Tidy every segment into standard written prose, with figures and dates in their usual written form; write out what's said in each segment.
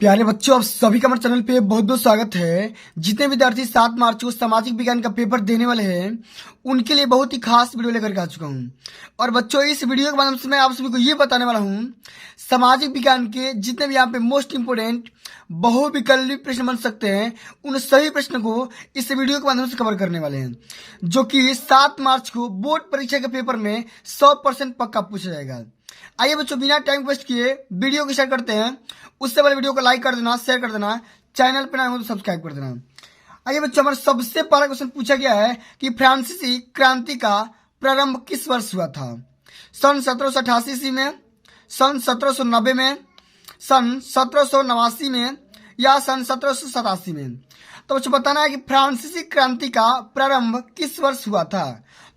प्यारे बच्चों, आप सभी का हमारे चैनल पे बहुत बहुत स्वागत है। जितने विद्यार्थी 7 मार्च को सामाजिक विज्ञान का पेपर देने वाले हैं उनके लिए बहुत ही खास वीडियो लेकर के आ चुका हूं। और बच्चों, इस वीडियो के माध्यम से मैं आप सभी को ये बताने वाला हूं सामाजिक विज्ञान के जितने भी यहाँ पे मोस्ट इंपोर्टेंट बहुविकल्पी प्रश्न बन सकते हैं उन सभी प्रश्नों को इस वीडियो के माध्यम से कवर करने वाले हैं, जो कि 7 मार्च को बोर्ड परीक्षा के पेपर में 100% पक्का पूछा जाएगा। आइए बच्चों, बिना टाइम वेस्ट किए वीडियो को शेयर करते हैं। उससे पहले वीडियो को लाइक कर देना, शेयर कर देना, चैनल पर नए हो तो सब्सक्राइब कर देना। आइए बच्चों, हमारा सबसे पहला क्वेश्चन पूछा गया है कि फ्रांसीसी क्रांति का प्रारंभ किस वर्ष हुआ था? सन 1788 ईस्वी में, सन 1790 में, सन 1789 में या सन 1787 में? तो बच्चों बताना है कि फ्रांसीसी क्रांति का प्रारंभ किस वर्ष हुआ था।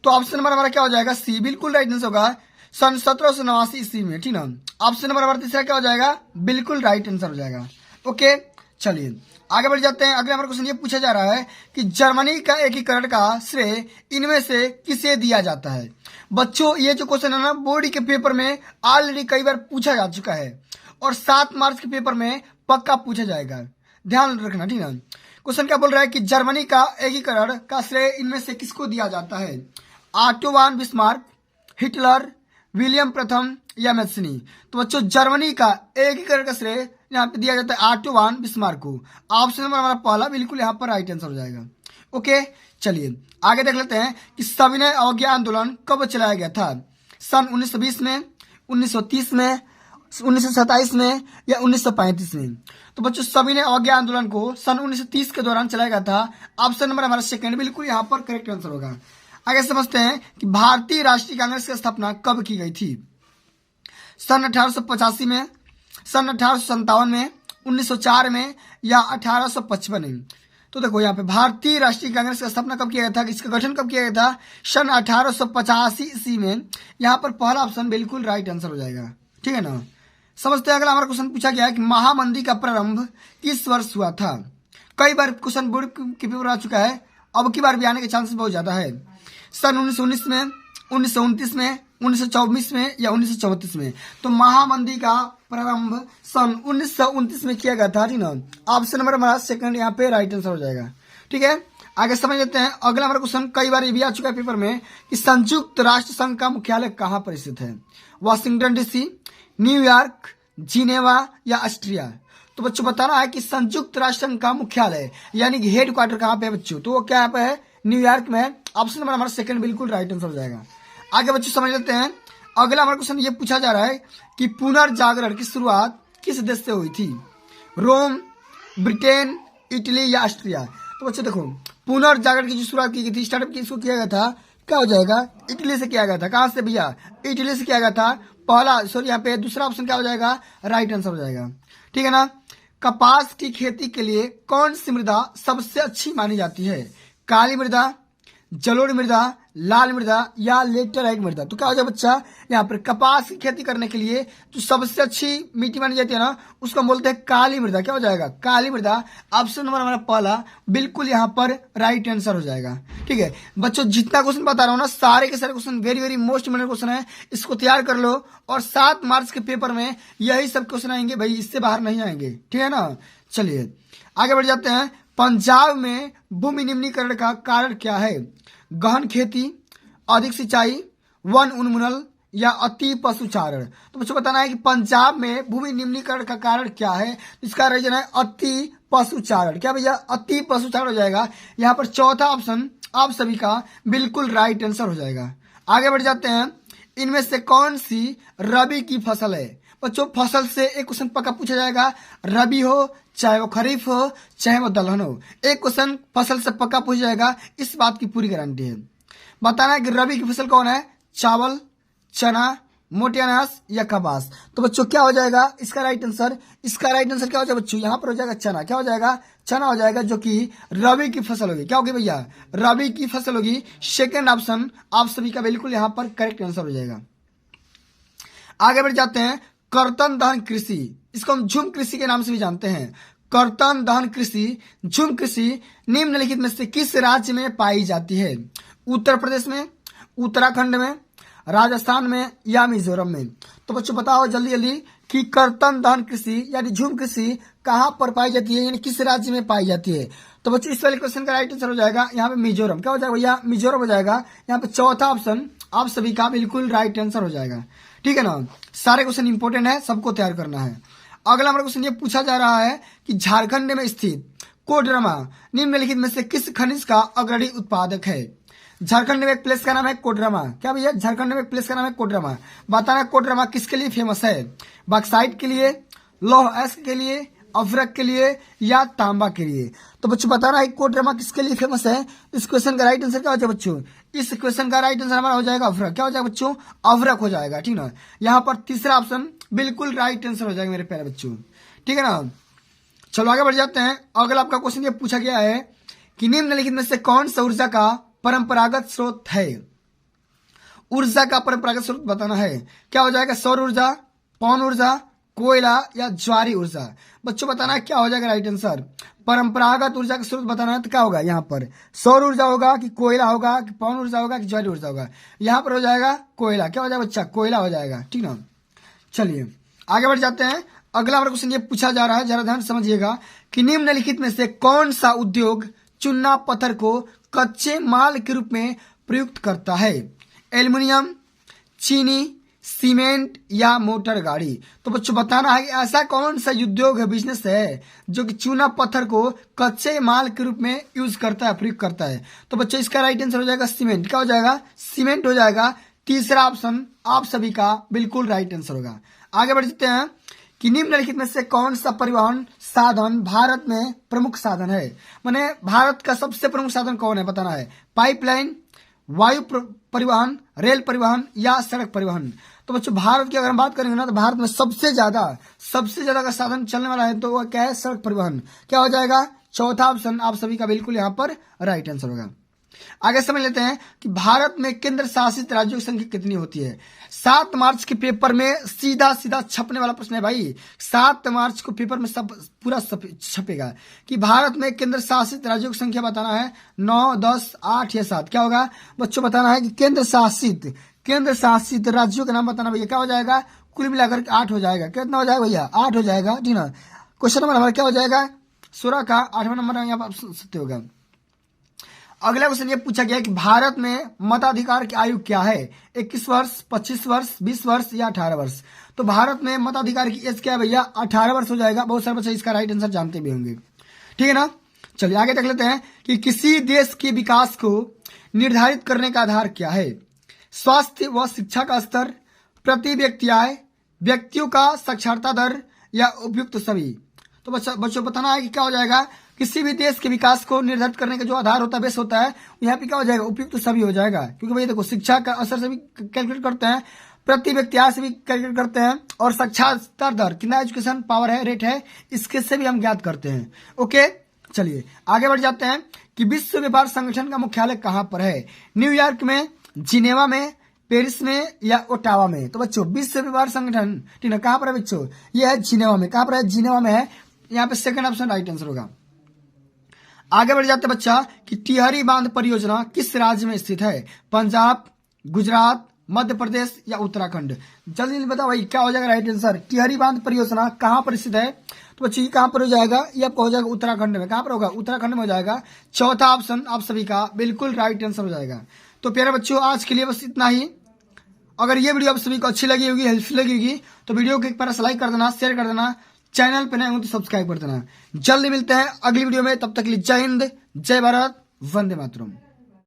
तो ऑप्शन नंबर हमारा क्या हो जाएगा? सी बिल्कुल राइट आंसर होगा, सन 1789 ईस्वी में। ठीक ना, ऑप्शन नंबर हमारा तीसरा क्या हो जाएगा? बिल्कुल राइट आंसर हो जाएगा। ओके, चलिए आगे बढ़ जाते हैं। अगला हमारा क्वेश्चन ये पूछा जा रहा है कि जर्मनी का एकीकरण का श्रेय इनमें से किसे दिया जाता है? बच्चों, ये जो क्वेश्चन है ना, बोर्ड के पेपर में ऑलरेडी कई बार पूछा जा चुका है और 7 मार्च के पेपर में पक्का पूछा जाएगा, ध्यान रखना। ठीक ना, क्वेश्चन क्या बोल रहा है कि जर्मनी का एकीकरण का श्रेय इनमें से किसको दिया जाता है? Auto von Bismarck, Hitler, William प्रथम या मैथ्सनी? तो बच्चों, जर्मनी का एकीकरण का श्रेय यहाँ पे दिया जाता है ऑटो वन बिस्मार्क को। ऑप्शन नंबर हमारा पहला बिल्कुल यहाँ पर राइट आंसर हो जाएगा। ओके, चलिए आगे देख लेते हैं कि सविनय अवज्ञा आंदोलन कब चलाया गया था? सन 1920 में, 1930 में, 1927 में या 1935 में? तो बच्चों, सविनय अवज्ञा आंदोलन को सन 1930 के दौरान चलाया गया था। ऑप्शन नंबर हमारा सेकंड बिल्कुल यहाँ पर करेक्ट आंसर होगा। आगे समझते हैं कि भारतीय राष्ट्रीय कांग्रेस की स्थापना कब की गई थी? सन 1885 में, सन 1857 में, 1904 में या 1855 में? तो देखो यहाँ पे भारतीय राष्ट्रीय कांग्रेस की स्थापना कब किया गया था, इसका गठन कब किया गया था? सन 1885 ईस्वी में। यहाँ पर पहला ऑप्शन बिल्कुल राइट आंसर हो जाएगा। ठीक है ना, समझते हैं। अगला हमारा क्वेश्चन पूछा गया है कि महामंदी का प्रारंभ किस वर्ष हुआ था? कई बार क्वेश्चन बोर्ड के पेपर आ चुका है, अब की बार भी आने के चांसेस बहुत ज्यादा है। सन 1919 में, 1929 में, 1924 में या 1934 में? तो महामंदी का प्रारंभ सन 1929 में किया गया था। ठीक ना, ऑप्शन नंबर हमारा सेकंड यहाँ पे राइट आंसर हो जाएगा। ठीक है, आगे समझ लेते हैं। अगला हमारा क्वेश्चन कई बार ये भी आ चुका है पेपर में कि संयुक्त राष्ट्र संघ का मुख्यालय कहाँ पर स्थित है? वाशिंगटन डीसी, न्यूयॉर्क, जिनेवा या ऑस्ट्रिया? तो बच्चों बताना है कि संयुक्त राष्ट्र संघ का मुख्यालय यानी कि हेड क्वार्टर कहाँ पे है बच्चों? तो वो क्या यहाँ पे है? न्यूयॉर्क में है। ऑप्शन नंबर हमारा सेकंड बिल्कुल राइट आंसर हो जाएगा। आगे बच्चों समझ लेते हैं। अगला हमारा क्वेश्चन ये पूछा जा रहा है कि पुनर्जागरण की शुरुआत किस देश से हुई थी? रोम, ब्रिटेन, इटली या ऑस्ट्रिया? तो बच्चों देखो, पुनर्जागरण की जो शुरुआत की गई थी, स्टार्टअप किसको किया गया था? क्या हो जाएगा? इटली से किया गया था। कहाँ से भैया? इटली से किया गया था। पहला सॉरी यहाँ पे दूसरा ऑप्शन क्या हो जाएगा? राइट आंसर हो जाएगा। ठीक है ना, कपास की खेती के लिए कौन सी मृदा सबसे अच्छी मानी जाती है? काली मृदा, जलोढ़ मृदा, लाल मृदा या लेटेराइट मृदा? तो क्या हो जाएगा बच्चा? यहाँ पर कपास की खेती करने के लिए जो सबसे अच्छी मिट्टी मानी जाती है ना, उसको हम बोलते हैं काली मृदा। क्या हो जाएगा? काली मृदा। ऑप्शन नंबर हमारा पहला बिल्कुल यहाँ पर राइट आंसर हो जाएगा। ठीक है बच्चों, जितना क्वेश्चन बता रहा हूँ ना, सारे के सारे question very very most important question है, इसको तैयार कर लो। और 7 मार्च के पेपर में यही सब क्वेश्चन आएंगे भाई, इससे बाहर नहीं आएंगे। ठीक है ना, चलिए आगे बढ़ जाते हैं। पंजाब में भूमि निम्नीकरण का कारण क्या है? गहन खेती, अधिक सिंचाई, वन उन्मूलन या अति पशुचारण? तो मुझे बताना है कि पंजाब में भूमि निम्नीकरण का कारण क्या है। इसका रीजन है अति पशुचारण। क्या भैया? अति पशुचारण हो जाएगा। यहाँ पर चौथा ऑप्शन आप सभी का बिल्कुल राइट आंसर हो जाएगा। आगे बढ़ जाते हैं। इनमें से कौन सी रबी की फसल है? बच्चों, फसल से एक क्वेश्चन पक्का पूछा जाएगा, रबी हो चाहे वो खरीफ हो चाहे वो दलहन हो, एक क्वेश्चन फसल से पक्का पूछा जाएगा, इस बात की पूरी गारंटी है। बताना है कि रबी की फसल कौन है? चावल, चना, मोटे अनाज या कपास? तो बच्चों क्या हो जाएगा इसका राइट आंसर? इसका राइट आंसर क्या हो जाएगा बच्चों? यहाँ पर हो जाएगा चना। क्या हो जाएगा? चना हो जाएगा, जो कि रबी की फसल होगी। क्या होगी भैया? रबी की फसल होगी। सेकेंड ऑप्शन आप सभी का बिल्कुल यहाँ पर करेक्ट आंसर हो जाएगा। आगे बढ़ जाते हैं। कर्तन दहन कृषि, इसको हम झुम कृषि के नाम से भी जानते हैं। कर्तन दहन कृषि, झुम कृषि निम्नलिखित में से किस राज्य में पाई जाती है? उत्तर प्रदेश में, उत्तराखंड में, राजस्थान में या मिजोरम में? तो बच्चों बताओ जल्दी जल्दी कि कर्तन दहन कृषि यानी झूम कृषि कहाँ पर पाई जाती है, यानी किस राज्य में पाई जाती है। तो बच्चों इस वाले क्वेश्चन का राइट आंसर हो जाएगा यहाँ पे मिजोरम। क्या हो जाएगा भैया, मिजोरम हो जाएगा। यहाँ पे चौथा ऑप्शन आप सभी का बिल्कुल राइट आंसर हो जाएगा। ठीक है ना, सारे क्वेश्चन इंपॉर्टेंट है, सबको तैयार करना है। अगला हमारा क्वेश्चन ये पूछा जा रहा है कि झारखंड में स्थित कोडरमा निम्नलिखित में से किस खनिज का अग्रणी उत्पादक है। झारखंड में एक प्लेस का नाम है कोडरमा। क्या भैया, झारखंड में एक प्लेस का नाम है कोडरमा। बताना कोडरमा किसके लिए फेमस है, बॉक्साइट के लिए, लौह अयस्क के लिए, अभ्रक के लिए या तांबा के लिए। तो बच्चों बताना है कोडरमा किसके लिए फेमस है। इस क्वेश्चन का राइट आंसर क्या हो जाएगा बच्चों, इस क्वेश्चन का राइट आंसर हमारा हो जाएगा अभ्रक। क्या हो जाएगा बच्चों, अभ्रक हो जाएगा। ठीक ना, यहाँ पर तीसरा ऑप्शन बिल्कुल राइट आंसर हो जाएगा मेरे प्यारे बच्चों। ठीक है ना, चलो आगे बढ़ जाते हैं। अगला आपका क्वेश्चन ये पूछा गया है कि निम्नलिखित में से कौन सा ऊर्जा का परंपरागत स्रोत है। ऊर्जा का परंपरागत स्रोत बताना है। क्या हो जाएगा, सौर ऊर्जा, पवन ऊर्जा, कोयला या ज्वारी ऊर्जा। बच्चों बताना है क्या हो जाएगा राइट आंसर। परंपरागत ऊर्जा का स्रोत बताना है तो क्या होगा, यहाँ पर सौर ऊर्जा होगा कि कोयला होगा कि पवन ऊर्जा होगा कि ज्वारी ऊर्जा होगा। यहाँ पर हो जाएगा कोयला। क्या हो जाएगा बच्चा, कोयला हो जाएगा। ठीक ना, चलिए आगे बढ़ जाते हैं। अगला हमारा क्वेश्चन ये पूछा जा रहा है, जरा ध्यान समझिएगा कि निम्नलिखित में से कौन सा उद्योग चूना पत्थर को कच्चे माल के रूप में प्रयुक्त करता है। एल्युमिनियम, चीनी, सीमेंट या मोटर गाड़ी। तो बच्चों बताना है कि ऐसा कौन सा उद्योग है, बिजनेस है जो कि चूना पत्थर को कच्चे माल के रूप में यूज करता है, प्रयोग करता है। तो बच्चों इसका राइट आंसर हो जाएगा सीमेंट। क्या हो जाएगा, सीमेंट हो जाएगा। तीसरा ऑप्शन आप सभी का बिल्कुल राइट आंसर होगा। आगे बढ़ जाते हैं कि निम्नलिखित में से कौन सा परिवहन साधन भारत में प्रमुख साधन है। माने भारत का सबसे प्रमुख साधन कौन है बताना है। पाइपलाइन, वायु परिवहन, रेल परिवहन या सड़क परिवहन। तो बच्चों भारत की अगर हम बात करेंगे ना तो भारत में सबसे ज्यादा का साधन चलने वाला है तो वो क्या है, सड़क परिवहन। क्या हो जाएगा, चौथा ऑप्शन आप सभी का बिल्कुल यहाँ पर राइट आंसर होगा। आगे समझ लेते हैं कि भारत में केंद्र शासित राज्यों की संख्या कितनी होती है। 7 मार्च के पेपर में सीधा छपने वाला प्रश्न है भाई। 7 मार्च को पेपर में सब पूरा छपेगा कि भारत में केंद्र शासित राज्यों की संख्या बताना है 9, 10, 8 या 7। क्या होगा बच्चों, बताना है कि केंद्र शासित राज्यों का नाम बताना भैया। क्या हो जाएगा, कुल मिलाकर 8 हो जाएगा। कितना हो जाएगा भैया, 8 हो जाएगा। ठीक ना, क्वेश्चन नंबर हमारा क्या हो जाएगा, 16 का 8वां नंबर यहाँ पर सत्य होगा। अगला क्वेश्चन ये पूछा गया कि भारत में मताधिकार की आयु क्या है। 21 वर्ष, 25 वर्ष, 20 वर्ष या 18 वर्ष। तो भारत में मताधिकार की एज क्या है भैया, 18 वर्ष हो जाएगा। बहुत सारे बच्चे इसका राइट आंसर जानते भी होंगे। ठीक है ना, चलिए आगे देख लेते हैं कि किसी देश के विकास को निर्धारित करने का आधार क्या है। स्वास्थ्य व शिक्षा का स्तर, प्रति व्यक्ति आय, व्यक्तियों का साक्षरता दर या उपयुक्त सभी। तो बच्चों बताना है कि क्या हो जाएगा, किसी भी देश के विकास को निर्धारित करने का जो आधार होता है, बेस होता है, यहाँ पे क्या हो जाएगा, उपयुक्त सभी हो जाएगा। क्योंकि भैया देखो शिक्षा का असर से भी कैलकुलेट करते हैं, प्रति व्यक्ति आय से भी कैलकुलेट करते हैं और साक्षरता दर कितना एजुकेशन पावर है, रेट है, इसके से भी हम ज्ञात करते हैं। ओके, चलिए आगे बढ़ जाते हैं कि विश्व व्यापार संगठन का मुख्यालय कहाँ पर है। न्यूयॉर्क में, जिनेवा में, पेरिस में या ओटावा में। तो बच्चों विश्व व्यापार संगठन ठीक है कहाँ पर है बच्चों, ये है जिनेवा में। कहाँ पर है, जिनेवा में है। यहाँ पे सेकंड ऑप्शन राइट आंसर होगा। आगे बढ़ जाते बच्चा कि टिहरी बांध परियोजना किस राज्य में स्थित है। पंजाब, गुजरात, मध्य प्रदेश या उत्तराखंड। जल्दी बताओ भाई क्या हो जाएगा राइट आंसर। टिहरी बांध परियोजना कहाँ पर स्थित है, तो बच्चे कहाँ पर हो जाएगा, ये आपको हो जाएगा उत्तराखंड में। कहाँ पर होगा, उत्तराखंड में हो जाएगा। चौथा ऑप्शन आप सभी का बिल्कुल राइट आंसर हो जाएगा। तो प्यारे बच्चों आज के लिए बस इतना ही। अगर ये वीडियो आप सभी को अच्छी लगी होगी, हेल्पफुल लगी होगी तो वीडियो को एक बार लाइक कर देना, शेयर कर देना, चैनल पे नए हो तो सब्सक्राइब कर देना। जल्दी मिलते हैं अगली वीडियो में, तब तक के लिए जय हिंद, जय भारत, वंदे मातरम।